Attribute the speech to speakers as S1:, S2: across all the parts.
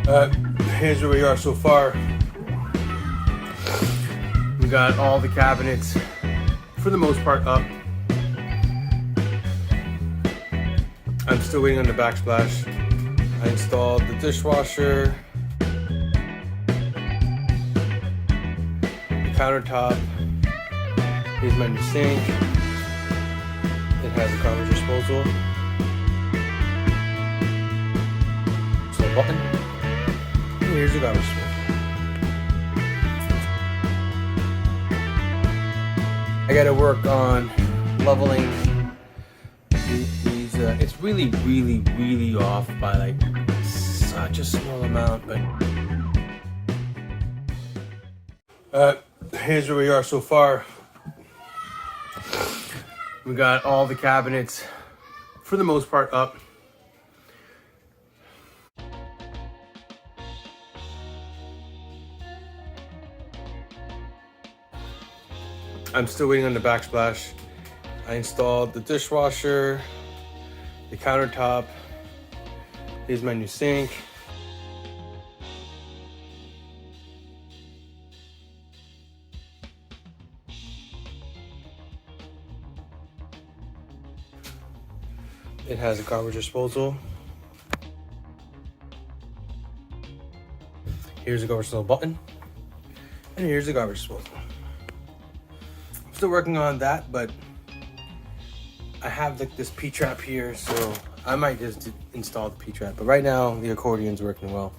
S1: Here's where we are so far. We got all the cabinets, for the most part, up. I'm still waiting on the backsplash. I installed the dishwasher, the countertop. Here's my new sink. It has a garbage disposal. So a button. And here's the garbage disposal. I gotta work on leveling these. It's really off by like such a small amount, but here's where we are so far. We got all the cabinets, for the most part, up. I'm still waiting on the backsplash. I installed the dishwasher, the countertop. Here's my new sink. It has a garbage disposal. Here's the garbage disposal button. And here's the garbage disposal. I'm still working on that, but I have like this P-trap here, so I might just install the P-trap. But right now, the accordion's working well.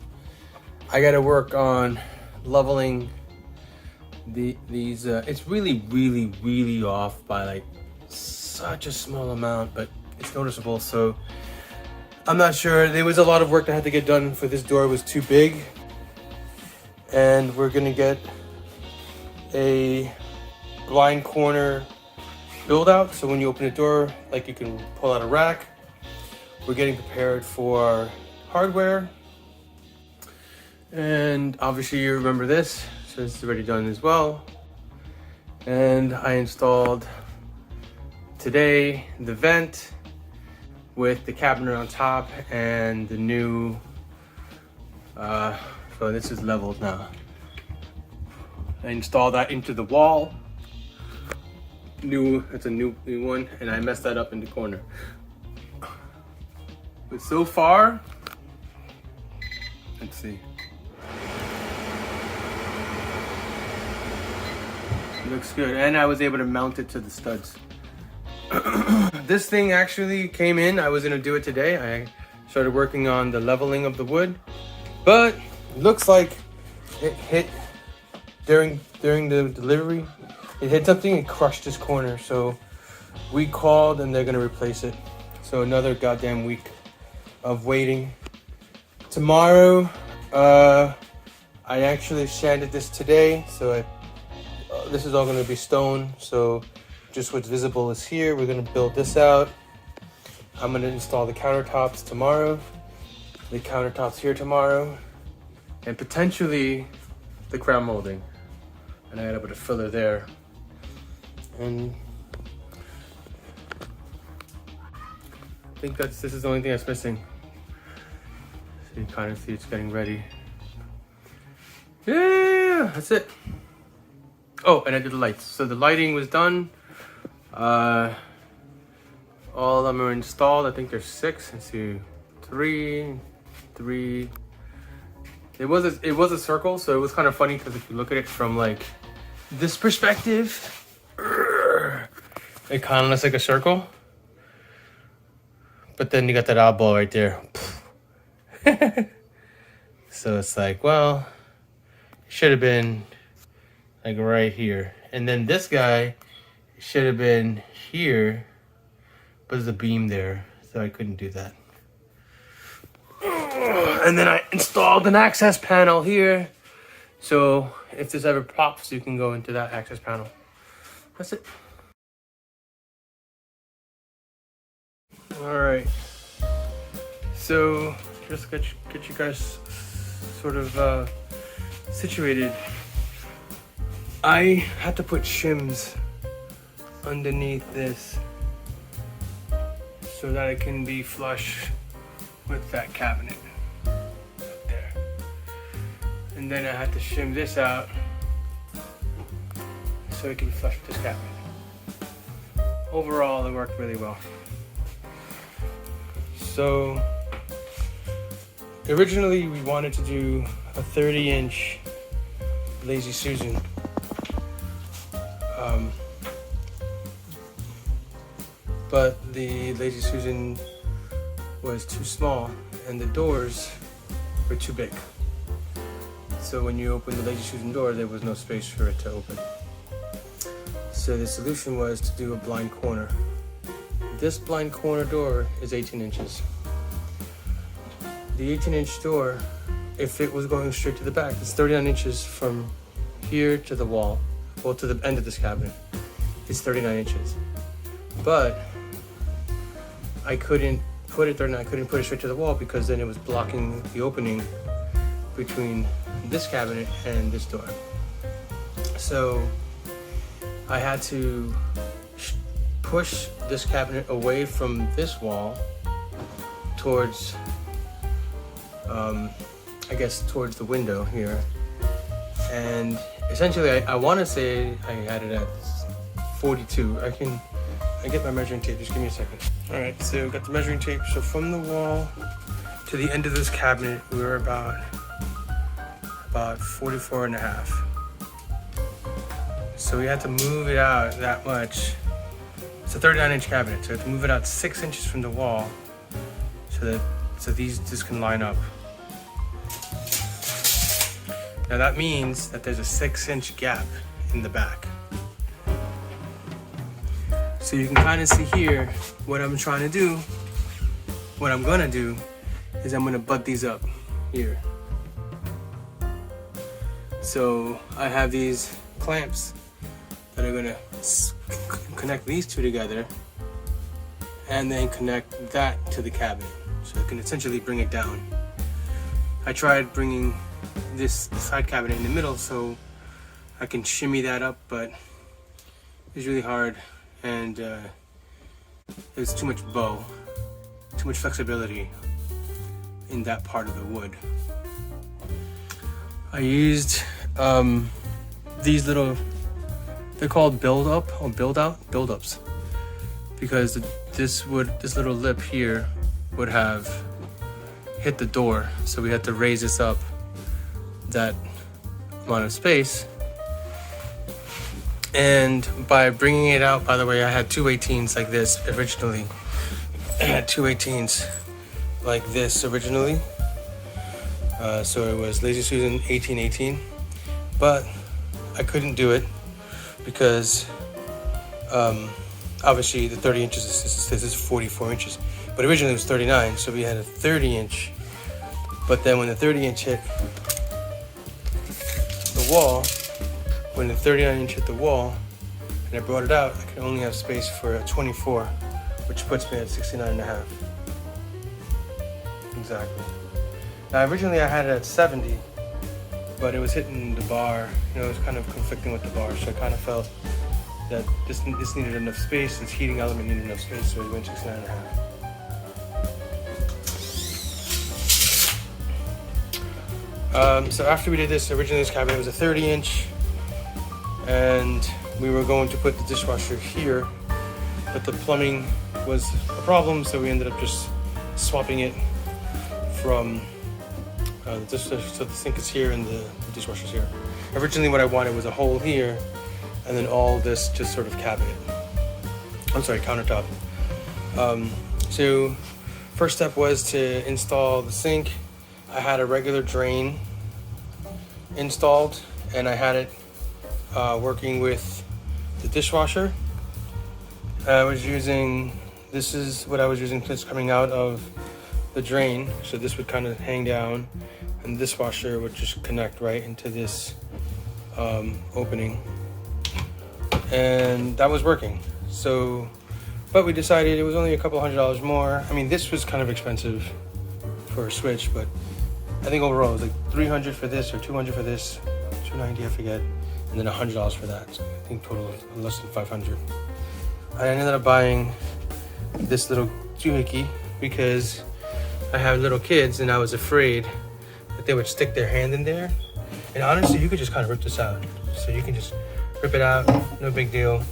S1: I gotta work on leveling these. It's really off by like such a small amount, but it's noticeable. So I'm not sure. There was a lot of work that had to get done for this door. It was too big, and we're gonna get a blind corner build out, so when you open the door, like, you can pull out a rack. We're getting prepared for hardware, and obviously you remember this, so it's already done as well. And I installed today the vent with the cabinet on top and the new so this is leveled now. I installed that into the wall. It's a new one, and I messed that up in the corner. But so far, let's see. Looks good, and I was able to mount it to the studs. This thing actually came in. I was gonna do it today. I started working on the leveling of the wood, but it looks like it hit during the delivery. It hit something and crushed this corner, so we called and they're gonna replace it. So another goddamn week of waiting. Tomorrow, I actually sanded this today, so this is all gonna be stone, so just what's visible is here. We're gonna build this out. I'm gonna install the countertops tomorrow. The countertops here tomorrow, and potentially the crown molding. And I gotta put a filler there. And I think this is the only thing that's missing. So you kind of see it's getting ready. Yeah, that's it. Oh, and I did the lights. So the lighting was done. All of them are installed. I think there's 6. Let's see, 3. It was a circle, so it was kind of funny because if you look at it from like this perspective, it kind of looks like a circle. But then you got that oddball right there. So it's like, well, it should have been like right here. And then this guy should have been here, but there's a beam there, so I couldn't do that. And then I installed an access panel here, so if this ever pops, you can go into that access panel. That's it. All right. So just get you guys sort of situated. I had to put shims underneath this so that it can be flush with that cabinet there. And then I had to shim this out so it can be flush with this cabinet. Overall, it worked really well. So originally we wanted to do a 30-inch Lazy Susan. But the Lazy Susan was too small and the doors were too big. So when you open the Lazy Susan door, there was no space for it to open. So the solution was to do a blind corner. This blind corner door is 18 inches. The 18-inch door, if it was going straight to the back, it's 39 inches from here to the wall, well, to the end of this cabinet. It's 39 inches. But I couldn't put it 39, I couldn't put it straight to the wall because then it was blocking the opening between this cabinet and this door. So I had to push this cabinet away from this wall towards, I guess towards the window here. And essentially I want to say I had it at 42. I get my measuring tape, just give me a second. All right, so we got the measuring tape. So from the wall to the end of this cabinet, we were about 44 and a half. So we had to move it out that much. It's a 39-inch cabinet, so we have to move it out 6 inches from the wall so these just can line up. Now that means that there's a 6-inch gap in the back. So you can kind of see here what I'm trying to do. What I'm gonna do is I'm gonna butt these up here. So I have these clamps that are gonna connect these two together and then connect that to the cabinet. So it can essentially bring it down. I tried bringing this side cabinet in the middle so I can shimmy that up, but it's really hard and there's too much bow, too much flexibility in that part of the wood. I used these little, they're called build-ups, because this little lip here would have hit the door, so we had to raise this up that amount of space. And by bringing it out, by the way, I had two 18s like this originally. I had two 18s like this originally. So it was Lazy Susan 1818, but I couldn't do it because obviously the 30 inches, this is 44 inches, but originally it was 39, so we had a 30-inch. But then when the 30-inch hit the wall, when the 39-inch hit the wall and I brought it out, I could only have space for a 24, which puts me at 69 and a half. Exactly. Now originally I had it at 70, but it was hitting the bar, you know, it was kind of conflicting with the bar, so I kind of felt that this needed enough space, this heating element needed enough space, so it went 69 and a half. So after we did this, originally this cabinet was a 30-inch, and we were going to put the dishwasher here, but the plumbing was a problem, so we ended up just swapping it from the dishwasher, so the sink is here and the dishwasher's here. Originally what I wanted was a hole here, and then all this just sort of cabinet. I'm sorry, countertop. So first step was to install the sink. I had a regular drain installed, and I had it working with the dishwasher. I was using, this is what I was using, that's coming out of the drain. So this would kind of hang down, and the dishwasher would just connect right into this opening. And that was working. So, but we decided it was only a couple $100 more. I mean, this was kind of expensive for a switch, but I think overall it was like $300 for this or $200 for this, $290, I forget, and then $100 for that. So I think total of less than $500. I ended up buying this little doohickey because I have little kids and I was afraid that they would stick their hand in there And honestly, you could just kind of rip this out. So you can just rip it out, no big deal.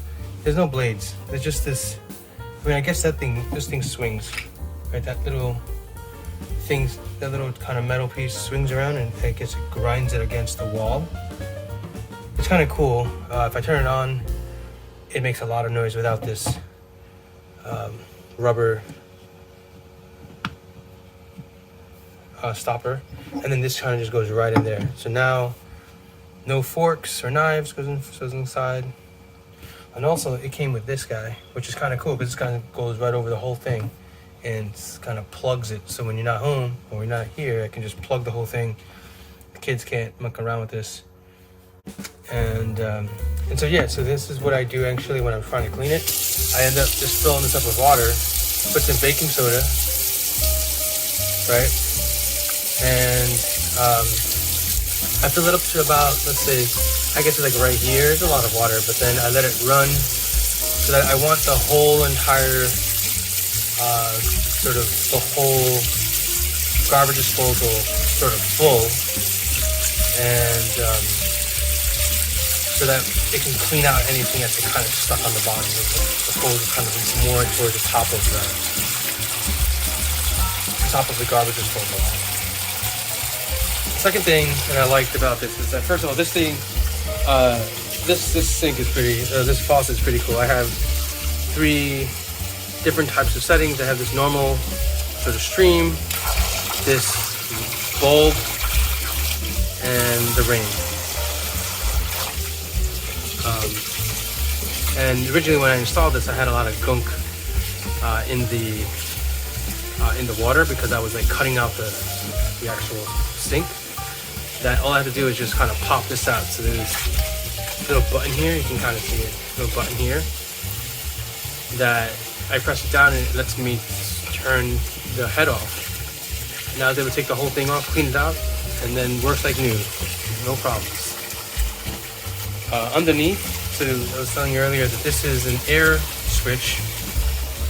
S1: There's no blades. There's just this, I mean, I guess this thing swings, right? That little thing, that little kind of metal piece swings around and I guess it grinds it against the wall. It's kind of cool. If I turn it on, it makes a lot of noise without this rubber stopper. And then this kind of just goes right in there. So now, no forks or knives goes inside. And also it came with this guy, which is kind of cool because this kind of goes right over the whole thing and kind of plugs it. So when you're not home or you're not here, I can just plug the whole thing. The kids can't muck around with this. And so yeah, so this is what I do actually when I'm trying to clean it. I end up just filling this up with water, put some baking soda, right? And I fill it up to about, let's say, I guess it's like right here. It's a lot of water, but then I let it run so that I want the whole entire, sort of the whole garbage disposal sort of full, and so that it can clean out anything that's kind of stuck on the bottom. The hose is kind of more towards the top of the garbage disposal. Second thing that I liked about this is that, first of all, this thing, this sink is pretty, this faucet is pretty cool. I have 3 different types of settings. I have this normal sort of stream, this bulb, and the rain. And originally when I installed this, I had a lot of gunk in the water because I was like cutting out the actual sink. That all I have to do is just kind of pop this out. So there's a little button here, you can kind of see it, little button here, that I press it down and it lets me turn the head off. And I was able to take the whole thing off, clean it out, and then works like new, no problems. Underneath, so I was telling you earlier that this is an air switch.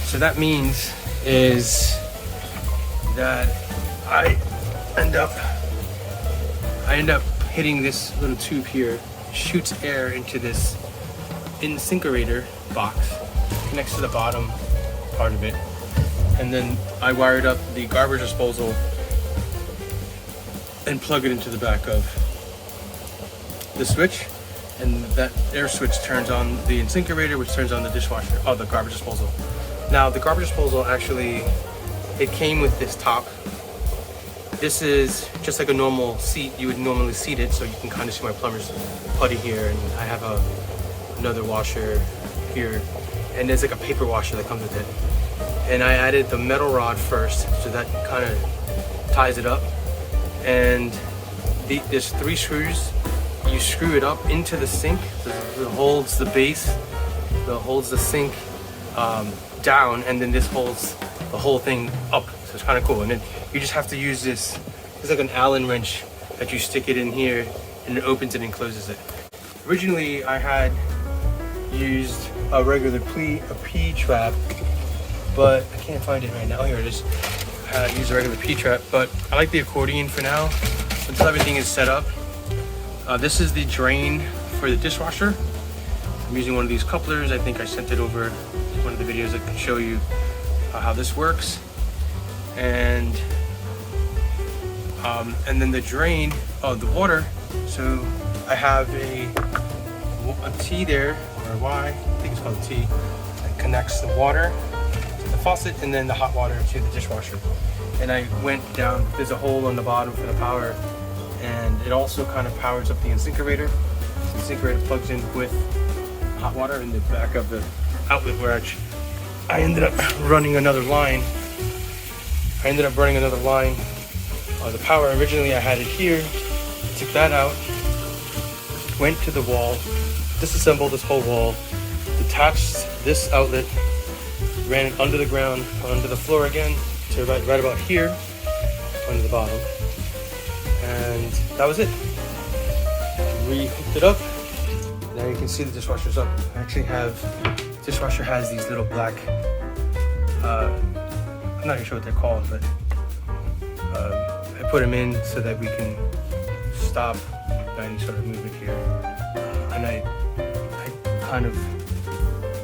S1: So that means is that I end up hitting this little tube here, shoots air into this incinerator box, connects to the bottom part of it, and then I wired up the garbage disposal and plug it into the back of the switch, and that air switch turns on the incinerator, which turns on the dishwasher, the garbage disposal. Now the garbage disposal actually, it came with this top. This is just like a normal seat. You would normally seat it, so you can kind of see my plumber's putty here, and I have another washer here, and there's like a paper washer that comes with it. And I added the metal rod first, so that kind of ties it up. And there's 3 screws. You screw it up into the sink, so it holds the base, that holds the sink down, and then this holds the whole thing up. So it's kind of cool. And then you just have to use this. It's like an Allen wrench that you stick it in here, and it opens it and closes it. Originally, I had used a regular P-trap, but I can't find it right now. Here it is. I had used a regular P-trap, but I like the accordion for now until everything is set up. This is the drain for the dishwasher. I'm using one of these couplers. I think I sent it over one of the videos that can show you how this works. And then the drain of the water. So I have a T there, or a Y, I think it's called a T, that connects the water to the faucet and then the hot water to the dishwasher. And I went down, there's a hole on the bottom for the power, and it also kind of powers up the incinerator. The incinerator plugs in with hot water in the back of the outlet, where I ended up running another line. The power, originally I had it here, took that out, went to the wall, disassembled this whole wall, detached this outlet, ran it under the ground, under the floor again, to right about here, under the bottom. And that was it. Re-hooked it up. Now you can see the dishwasher's up. I actually have, dishwasher has these little black, I'm not even sure what they're called, but I put them in so that we can stop any sort of movement here. And I kind of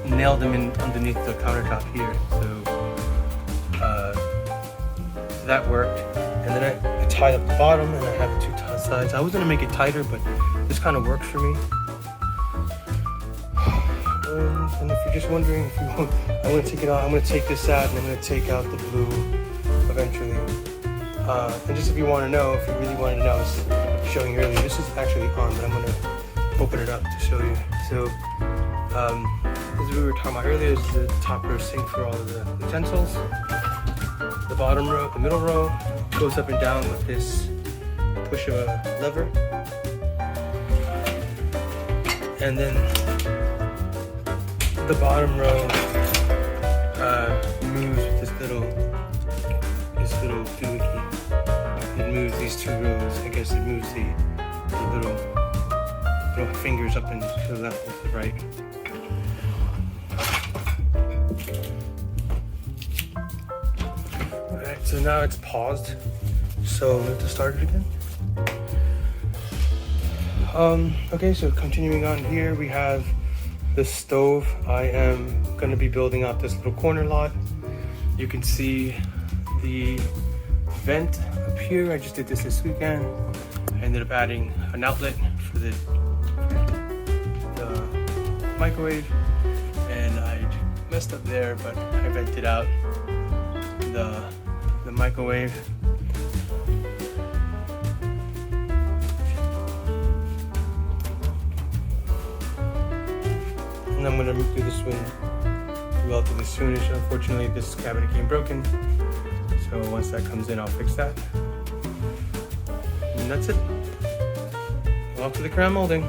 S1: nailed them in underneath the countertop here, so that worked. And then I tied up the bottom, and I have the two sides. I was gonna make it tighter, but this kind of works for me. And if you're just wondering if you want, I'm gonna take it out. I'm gonna take this out, and I'm gonna take out the blue eventually. And just if you want to know, if you really wanted to know, I was showing you earlier. This is actually on, but I'm gonna open it up to show you. So, as we were talking about earlier, this is the top row sink for all of the utensils. The bottom row, the middle row, goes up and down with this push of a lever. And then the bottom row moves with this little doohickey. It moves these two rows. I guess it moves the little fingers up and to the left and to the right. Alright, so now it's paused. So we have to start it again. Okay, so continuing on here, we have the stove. I am going to be building out this little corner lot. You can see the vent up here. I just did this weekend. I ended up adding an outlet for the microwave, and I messed up there, but I vented out the microwave. And I'm gonna do this one relatively soonish. Unfortunately, this cabinet came broken. So once that comes in, I'll fix that. And that's it. Off to the crown molding.